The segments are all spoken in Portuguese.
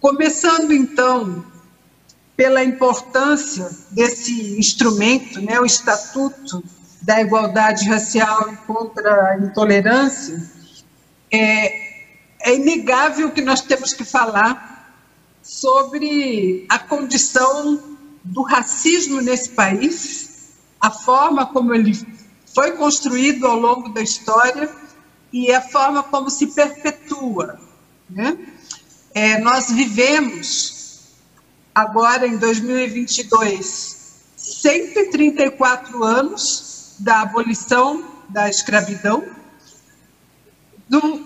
Começando, então, pela importância desse instrumento, né, o Estatuto da Igualdade Racial e contra a Intolerância, é inegável que nós temos que falar sobre a condição do racismo nesse país, a forma como ele foi construído ao longo da história e a forma como se perpetua, né? Nós vivemos, agora em 2022, 134 anos da abolição da escravidão,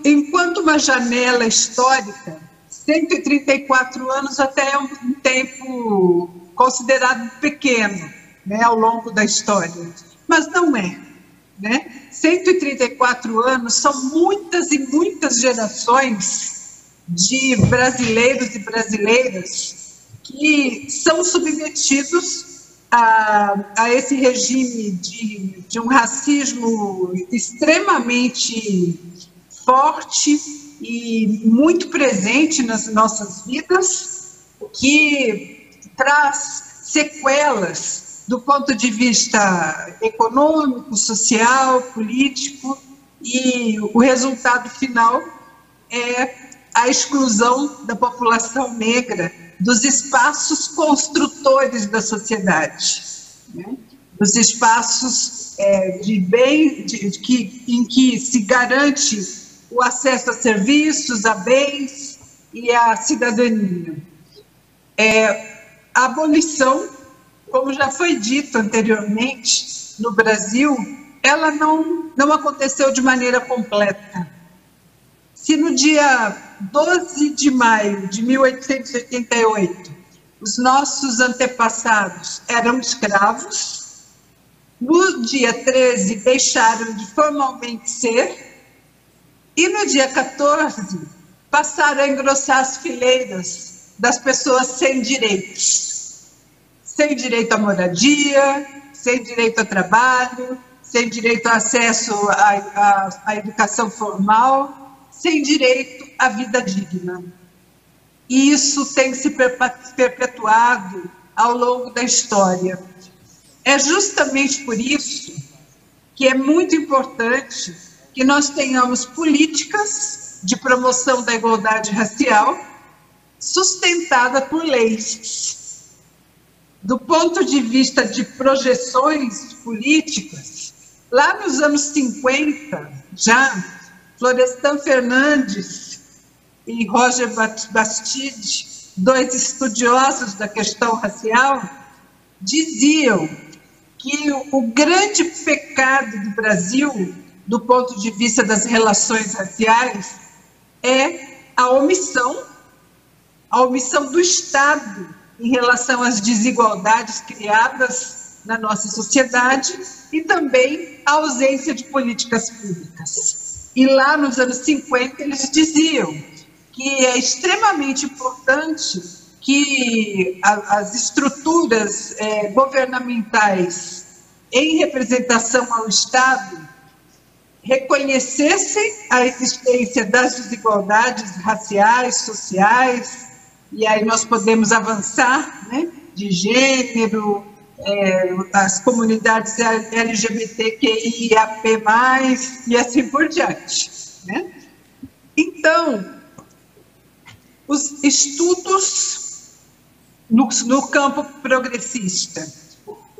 enquanto uma janela histórica, 134 anos até é um tempo considerado pequeno, né, ao longo da história, mas não é, né? 134 anos são muitas e muitas gerações de brasileiros e brasileiras que são submetidos a esse regime de um racismo extremamente forte e muito presente nas nossas vidas, que traz sequelas do ponto de vista econômico, social, político, e o resultado final é a exclusão da população negra dos espaços construtores da sociedade, né? Dos espaços em que se garante o acesso a serviços, a bens e a cidadania. A abolição, como já foi dito anteriormente, no Brasil, ela não aconteceu de maneira completa. Se no dia 12 de maio de 1888, os nossos antepassados eram escravos, no dia 13 deixaram de formalmente ser, e no dia 14 passaram a engrossar as fileiras das pessoas sem direitos. Sem direito à moradia, sem direito ao trabalho, sem direito ao acesso à educação formal, sem direito à vida digna. E isso tem se perpetuado ao longo da história. É justamente por isso que é muito importante que nós tenhamos políticas de promoção da igualdade racial sustentada por leis. Do ponto de vista de projeções políticas, lá nos anos 50, já, Florestan Fernandes e Roger Bastide, dois estudiosos da questão racial, diziam que o grande pecado do Brasil, do ponto de vista das relações raciais, é a omissão do Estado em relação às desigualdades criadas na nossa sociedade e também a ausência de políticas públicas. E lá nos anos 50 eles diziam que é extremamente importante que as estruturas governamentais em representação ao Estado reconhecessem a existência das desigualdades raciais, sociais, e aí nós podemos avançar, né, de gênero, as comunidades LGBTQIAP+, e assim por diante, né? Então, os estudos no campo progressista,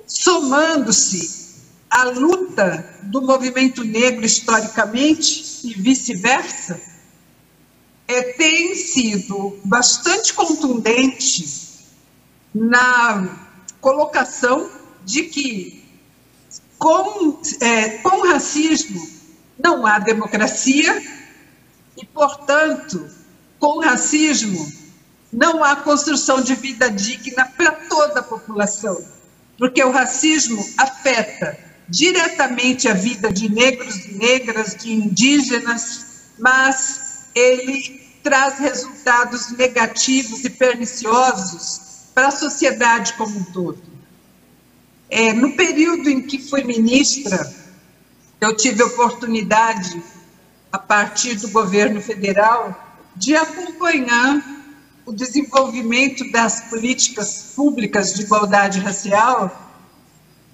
somando-se à luta do movimento negro historicamente e vice-versa, tem sido bastante contundente na colocação de que com racismo não há democracia e, portanto, com racismo não há construção de vida digna para toda a população, porque o racismo afeta diretamente a vida de negros e negras, de indígenas, mas ele traz resultados negativos e perniciosos para a sociedade como um todo. No período em que fui ministra, eu tive a oportunidade, a partir do governo federal, de acompanhar o desenvolvimento das políticas públicas de igualdade racial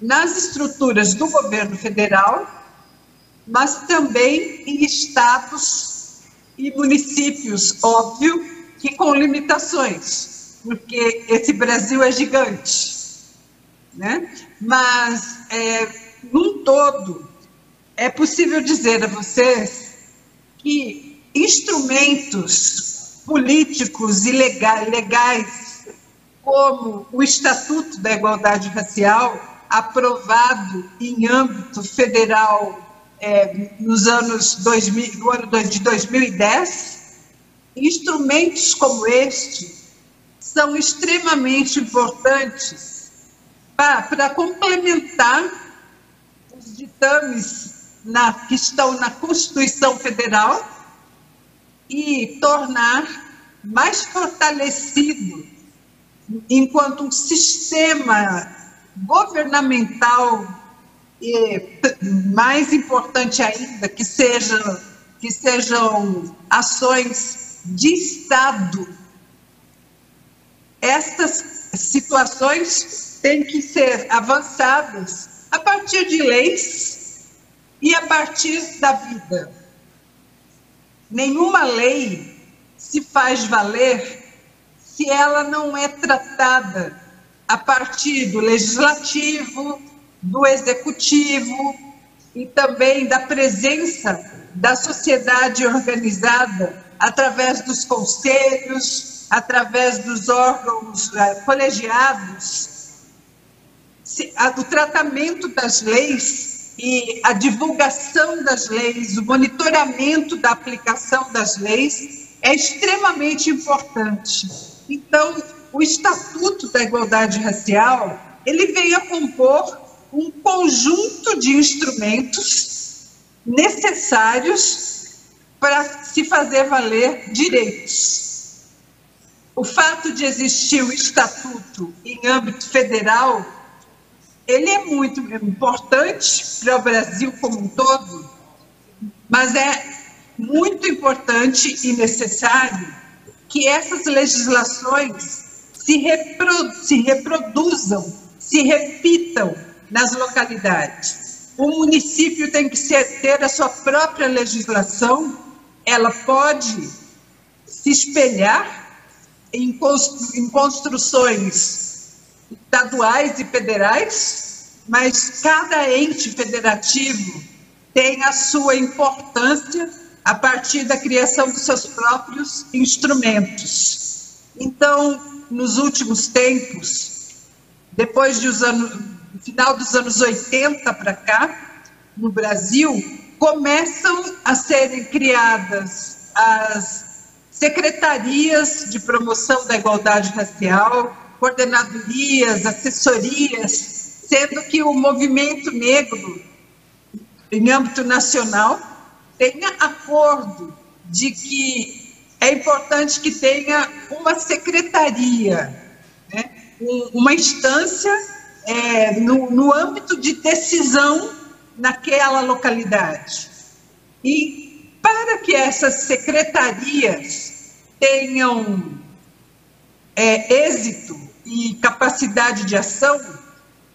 nas estruturas do governo federal, mas também em estados e municípios, óbvio, que com limitações, porque esse Brasil é gigante, né? Mas, num todo, é possível dizer a vocês que instrumentos políticos e legais, como o Estatuto da Igualdade Racial, aprovado em âmbito federal nos anos 2000, no ano de 2010, instrumentos como este são extremamente importantes para complementar os ditames que estão na Constituição Federal e tornar mais fortalecido, enquanto um sistema governamental, e mais importante ainda, que sejam ações de Estado. Estas situações têm que ser avançadas a partir de leis e a partir da vida. Nenhuma lei se faz valer se ela não é tratada a partir do legislativo, do executivo e também da presença da sociedade organizada através dos conselhos, através dos órgãos colegiados. O tratamento das leis e a divulgação das leis, o monitoramento da aplicação das leis é extremamente importante. Então, o Estatuto da Igualdade Racial, ele veio a compor um conjunto de instrumentos necessários para se fazer valer direitos. O fato de existir o Estatuto em âmbito federal, ele é muito importante para o Brasil como um todo, mas é muito importante e necessário que essas legislações se reproduzam, se repitam nas localidades. O município tem que ter a sua própria legislação, ela pode se espelhar em construções estaduais e federais, mas cada ente federativo tem a sua importância a partir da criação dos seus próprios instrumentos. Então, nos últimos tempos, depois do final dos anos 80 para cá, no Brasil, começam a serem criadas as secretarias de promoção da igualdade racial, coordenadorias, assessorias, sendo que o movimento negro, em âmbito nacional, tenha acordo de que é importante que tenha uma secretaria, né? Uma instância no âmbito de decisão naquela localidade. E para que essas secretarias tenham êxito e capacidade de ação,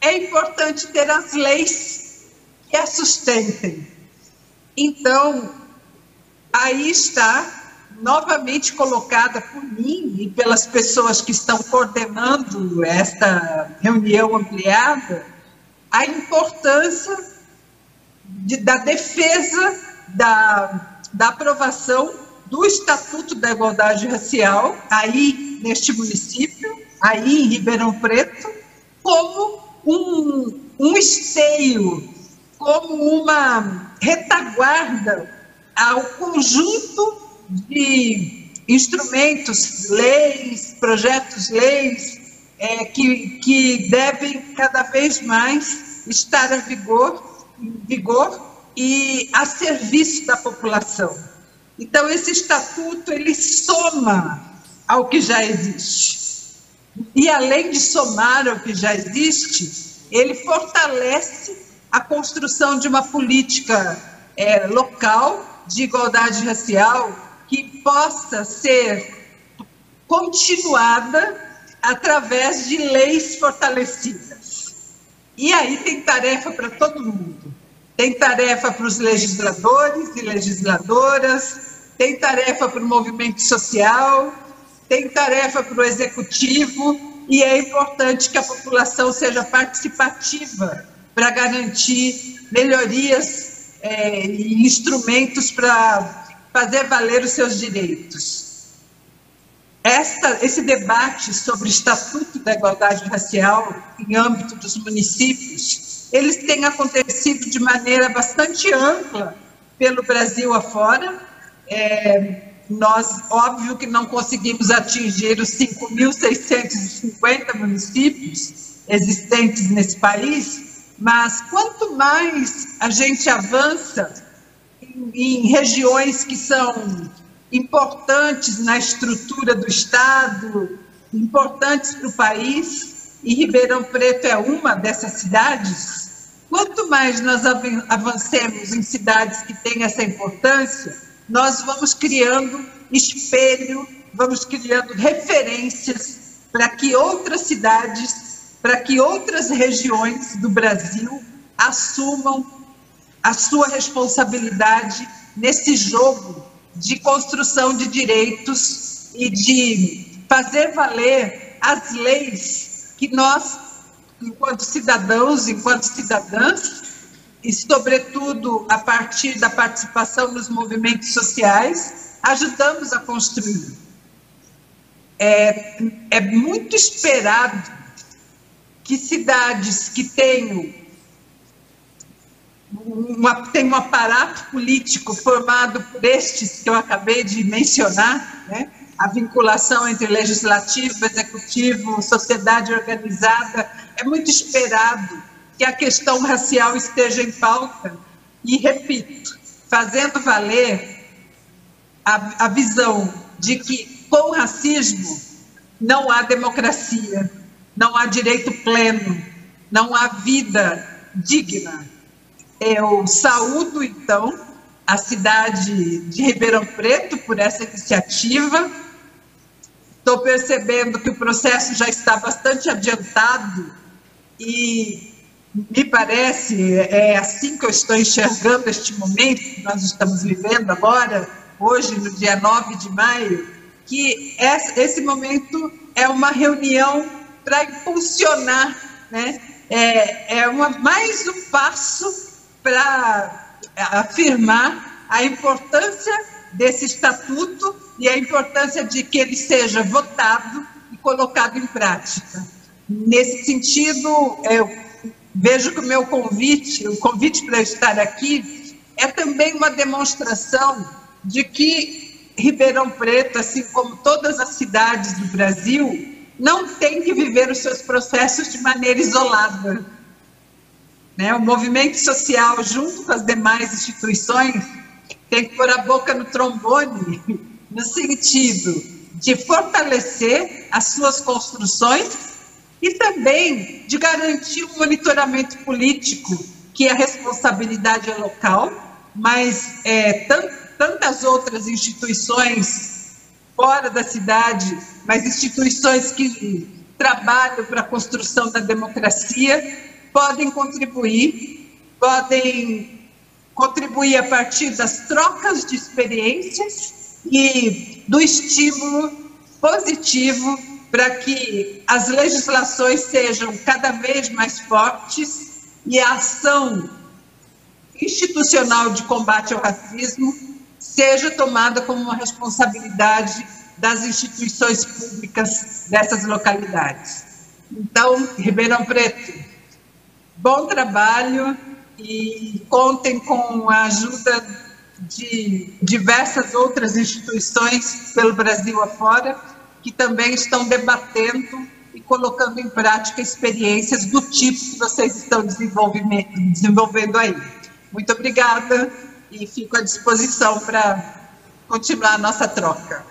é importante ter as leis que as sustentem. Então, aí está, novamente colocada por mim e pelas pessoas que estão coordenando esta reunião ampliada, a importância da defesa da aprovação do Estatuto da Igualdade Racial, aí neste município, aí em Ribeirão Preto, como um esteio, como uma retaguarda ao conjunto de instrumentos, leis, projetos-leis, que devem cada vez mais estar em vigor e a serviço da população. Então, esse estatuto, ele soma ao que já existe. E, além de somar ao que já existe, ele fortalece a construção de uma política local de igualdade racial que possa ser continuada através de leis fortalecidas. E aí tem tarefa para todo mundo. Tem tarefa para os legisladores e legisladoras, tem tarefa para o movimento social, tem tarefa para o executivo, e é importante que a população seja participativa para garantir melhorias e instrumentos para fazer valer os seus direitos. Esse debate sobre o Estatuto da Igualdade Racial em âmbito dos municípios, eles têm acontecido de maneira bastante ampla pelo Brasil afora. Nós, óbvio que não conseguimos atingir os 5.650 municípios existentes nesse país, mas quanto mais a gente avança em regiões que são importantes na estrutura do Estado, importantes para o país, e Ribeirão Preto é uma dessas cidades, quanto mais nós avancemos em cidades que têm essa importância, nós vamos criando espelho, vamos criando referências para que outras cidades, para que outras regiões do Brasil assumam a sua responsabilidade nesse jogo de construção de direitos e de fazer valer as leis que nós, enquanto cidadãos, enquanto cidadãs, e sobretudo a partir da participação nos movimentos sociais, ajudamos a construir. É muito esperado que cidades que tenham um aparato político formado por estes que eu acabei de mencionar, né? A vinculação entre legislativo, executivo, sociedade organizada, é muito esperado que a questão racial esteja em pauta e, repito, fazendo valer a visão de que com racismo não há democracia, não há direito pleno, não há vida digna. Eu saúdo, então, a cidade de Ribeirão Preto por essa iniciativa. Estou percebendo que o processo já está bastante adiantado e me parece, é assim que eu estou enxergando este momento que nós estamos vivendo agora, hoje, no dia 9 de maio, que esse momento é uma reunião para impulsionar, né? Mais um passo para afirmar a importância desse estatuto e a importância de que ele seja votado e colocado em prática. Nesse sentido, eu vejo que o convite para eu estar aqui é também uma demonstração de que Ribeirão Preto, assim como todas as cidades do Brasil, não tem que viver os seus processos de maneira isolada. O movimento social, junto com as demais instituições, tem que pôr a boca no trombone, no sentido de fortalecer as suas construções e também de garantir um monitoramento político, que a responsabilidade é local, mas tantas outras instituições fora da cidade, mas instituições que trabalham para a construção da democracia, podem contribuir a partir das trocas de experiências e do estímulo positivo para que as legislações sejam cada vez mais fortes e a ação institucional de combate ao racismo seja tomada como uma responsabilidade das instituições públicas dessas localidades. Então, Ribeirão Preto, bom trabalho e contem com a ajuda de diversas outras instituições pelo Brasil afora, que também estão debatendo e colocando em prática experiências do tipo que vocês estão desenvolvendo aí. Muito obrigada e fico à disposição para continuar a nossa troca.